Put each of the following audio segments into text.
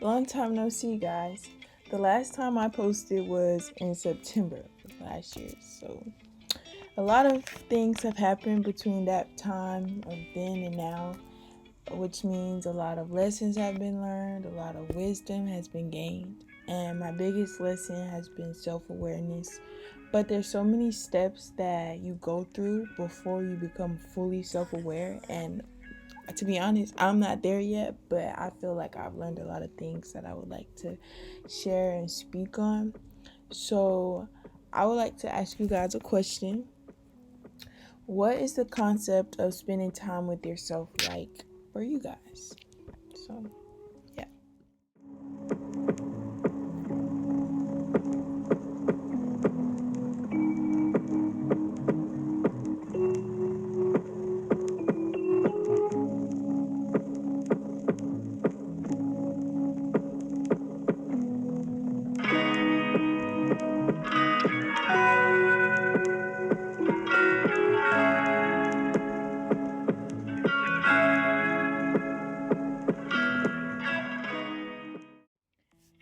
Long time no see, guys. The last time I posted was in September of last year, so a lot of things have happened between that time of then and now, which means a lot of lessons have been learned, a lot of wisdom has been gained, and my biggest lesson has been self-awareness. But there's so many steps that you go through before you become fully self-aware, and to be honest, I'm not there yet, but I feel like I've learned a lot of things that I would like to share and speak on. So, I would like to ask you guys a question. What is the concept of spending time with yourself like for you guys? So, yeah.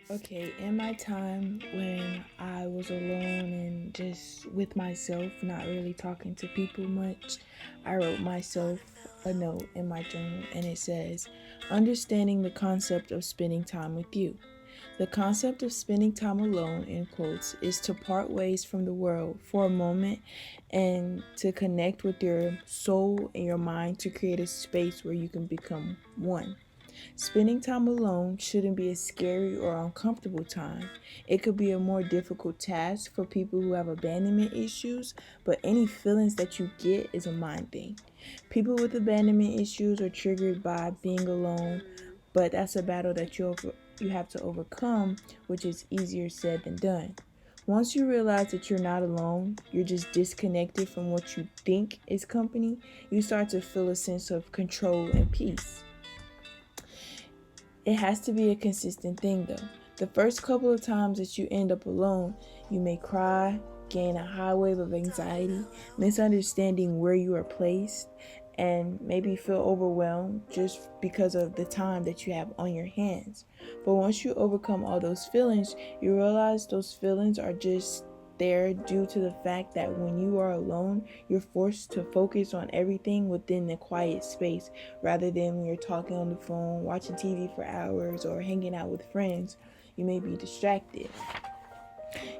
Okay, in my time when I was alone and just with myself, not really talking to people much, I wrote myself a note in my journal and it says, understanding the concept of spending time with you. The concept of spending time alone, in quotes, is to part ways from the world for a moment and to connect with your soul and your mind to create a space where you can become one. Spending time alone shouldn't be a scary or uncomfortable time. It could be a more difficult task for people who have abandonment issues, but any feelings that you get is a mind thing. People with abandonment issues are triggered by being alone, but that's a battle that you have to overcome, which is easier said than done. Once you realize that you're not alone, you're just disconnected from what you think is company, you start to feel a sense of control and peace. It has to be a consistent thing though. The first couple of times that you end up alone, you may cry, gain a high wave of anxiety, misunderstanding where you are placed, and maybe feel overwhelmed just because of the time that you have on your hands. But once you overcome all those feelings, you realize those feelings are just there due to the fact that when you are alone, you're forced to focus on everything within the quiet space rather than when you're talking on the phone, watching TV for hours, or hanging out with friends. You may be distracted.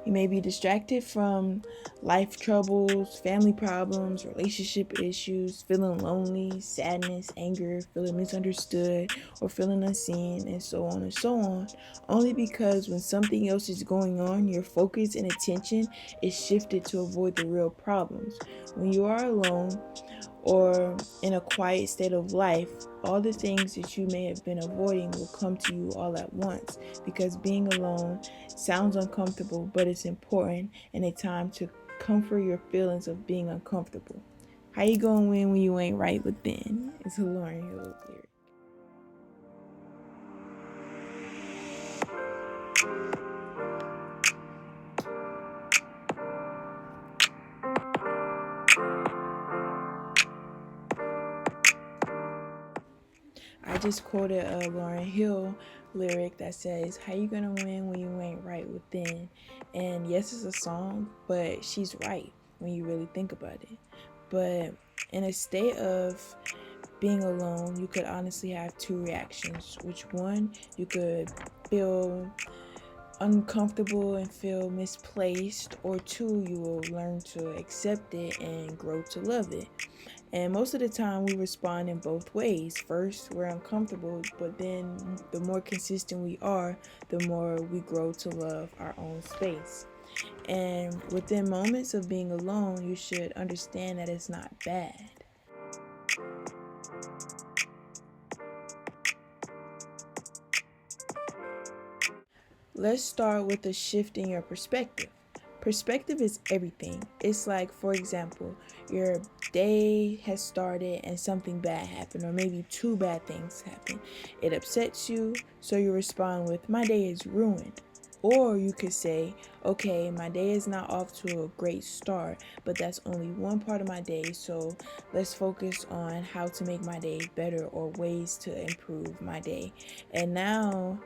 You may be distracted from life troubles, family problems, relationship issues, feeling lonely, sadness, anger, feeling misunderstood, or feeling unseen, and so on and so on. Only because when something else is going on, your focus and attention is shifted to avoid the real problems. When you are alone, or in a quiet state of life, all the things that you may have been avoiding will come to you all at once because being alone sounds uncomfortable, but it's important and a time to comfort your feelings of being uncomfortable. How you gonna win when you ain't right within? It's a Lauryn Hill lyric. I just quoted a Lauryn Hill lyric that says, "How you gonna win when you ain't right within?" And yes, it's a song, but she's right when you really think about it. But in a state of being alone, you could honestly have two reactions. Which one, you could feel uncomfortable and feel misplaced, or two, you will learn to accept it and grow to love it. And most of the time, we respond in both ways. First, we're uncomfortable, but then the more consistent we are, the more we grow to love our own space. And within moments of being alone, you should understand that it's not bad. Let's start with a shift in your perspective. Perspective is everything. It's like, for example, your day has started and something bad happened, or maybe two bad things happen. It upsets you, so you respond with, "My day is ruined." Or you could say, okay, my day is not off to a great start, but that's only one part of my day. So let's focus on how to make my day better or ways to improve my day. And now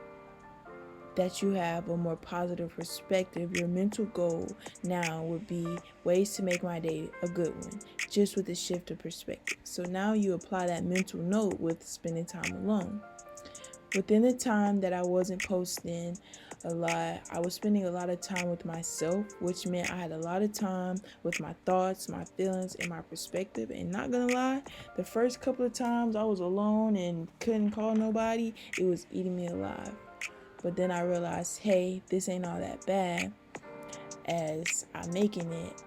that you have a more positive perspective, your mental goal now would be ways to make my day a good one, just with a shift of perspective. So now you apply that mental note with spending time alone. Within the time that I wasn't posting a lot, I was spending a lot of time with myself, which meant I had a lot of time with my thoughts, my feelings, and my perspective. And not gonna lie, the first couple of times I was alone and couldn't call nobody, it was eating me alive. But then I realized, hey, this ain't all that bad. As I'm making it,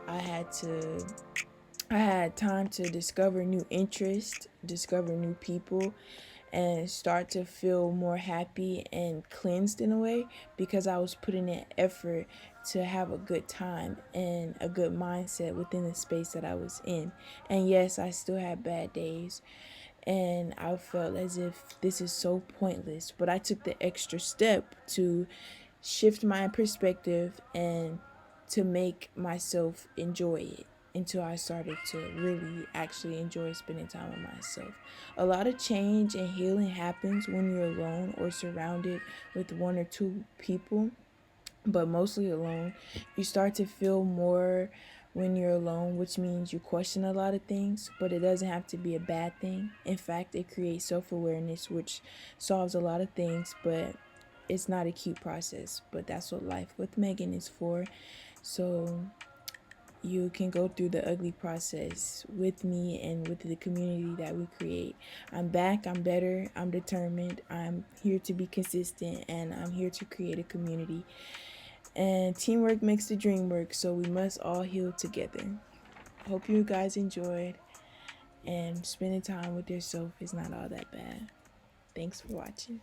I had to I had time to discover new interests, discover new people, and start to feel more happy and cleansed in a way because I was putting in effort to have a good time and a good mindset within the space that I was in. And yes, I still had bad days, and I felt as if this is so pointless, but I took the extra step to shift my perspective and to make myself enjoy it until I started to really actually enjoy spending time with myself. A lot of change and healing happens when you're alone or surrounded with one or two people, but mostly alone. You start to feel more when you're alone, which means you question a lot of things, but it doesn't have to be a bad thing. In fact, it creates self awareness, which solves a lot of things, but it's not a cute process. But that's what life with Megan is for. So you can go through the ugly process with me and with the community that we create. I'm back, I'm better, I'm determined, I'm here to be consistent, and I'm here to create a community. And teamwork makes the dream work, so we must all heal together. Hope you guys enjoyed, and spending time with yourself is not all that bad. Thanks for watching.